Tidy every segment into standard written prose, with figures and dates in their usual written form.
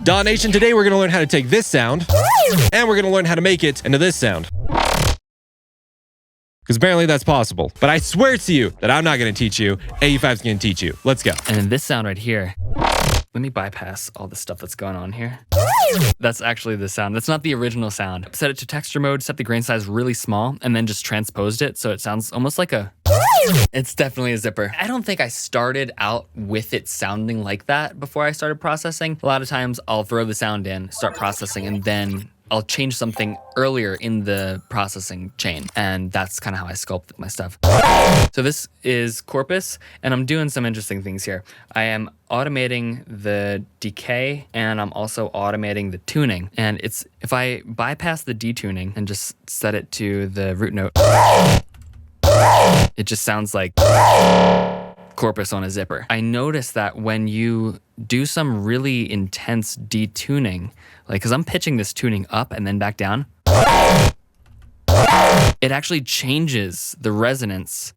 DAW Nation, today we're going to learn how to take this sound and we're going to learn how to make it into this sound. Because apparently that's possible. But I swear to you that I'm not going to teach you. Au5's going to teach you. Let's go. And then this sound right here, let me bypass all the stuff that's going on here. That's actually the sound. That's not the original sound. Set it to texture mode, set the grain size really small, and then just transposed it so it sounds almost like a... It's definitely a zipper. I don't think I started out with it sounding like that before I started processing. A lot of times I'll throw the sound in, start processing, and then I'll change something earlier in the processing chain. And that's kind of how I sculpt my stuff. So this is Corpus, and I'm doing some interesting things here. I am automating the decay, and I'm also automating the tuning. And it's, if I bypass the detuning and just set it to the root note, it just sounds like Corpus on a zipper. I noticed that when you do some really intense detuning, like, cause I'm pitching this tuning up and then back down, it actually changes the resonance.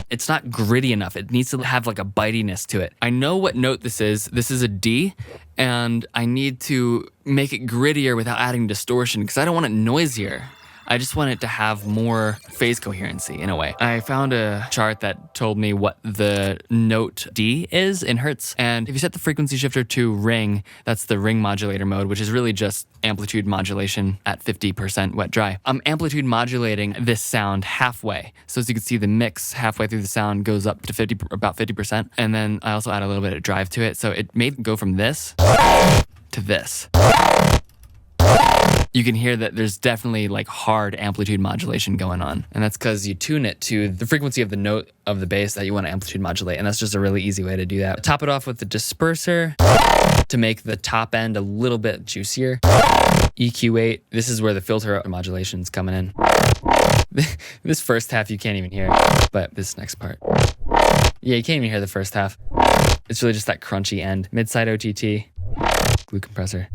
It's not gritty enough. It needs to have like a bitiness to it. I know what note this is. This is a D, and I need to make it grittier without adding distortion because I don't want it noisier. I just want it to have more phase coherency in a way. I found a chart that told me what the note D is in hertz. And if you set the frequency shifter to ring, that's the ring modulator mode, which is really just amplitude modulation at 50% wet dry. I'm amplitude modulating this sound halfway. So as you can see, the mix halfway through the sound goes up to about 50%. And then I also add a little bit of drive to it. So it may go from this to this. You can hear that there's definitely like hard amplitude modulation going on. And that's because you tune it to the frequency of the note of the bass that you want to amplitude modulate. And that's just a really easy way to do that. Top it off with the disperser to make the top end a little bit juicier. EQ8, this is where the filter modulation's coming in. This first half you can't even hear, but this next part. Yeah, you can't even hear the first half. It's really just that crunchy end. Mid-side OTT, glue compressor.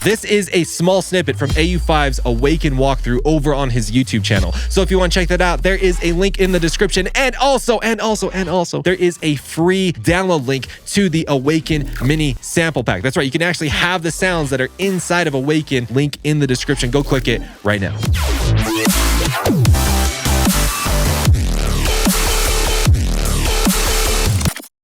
This is a small snippet from Au5's Awaken walkthrough over on his YouTube channel. So if you want to check that out, there is a link in the description. And also, there is a free download link to the Awaken mini sample pack. That's right, you can actually have the sounds that are inside of Awaken. Link in the description. Go click it right now.